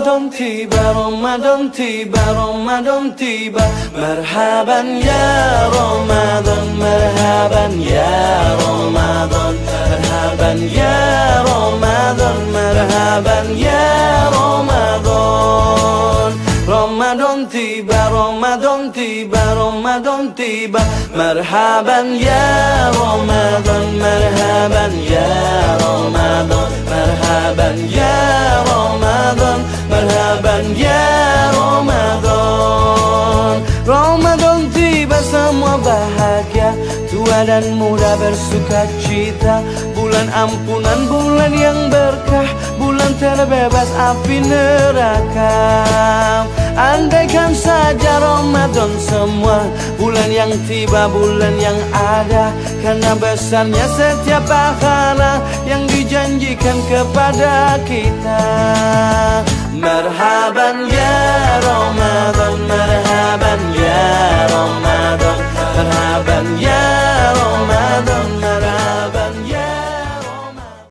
Ramadan tiba, Ramadan tiba, Ramadan tiba. Marhaban ya Ramadan, marhaban ya Ramadan, marhaban ya Ramadan, marhaban ya Ramadan. Ramadan tiba, Ramadan tiba, Ramadan tiba. Marhaban ya Ramadan, marhaban ya Ramadan, marhaban ya Ramadan, marhaban ya Ramadan. Ramadan tiba, semua bahagia, tua dan muda bersuka cita. Bulan ampunan, bulan yang berkah, bulan terbebas api neraka. Andaikan saja Ramadan semua, bulan yang tiba, bulan yang ada. Karena besarnya setiap pahala yang dijanjikan kepada kita.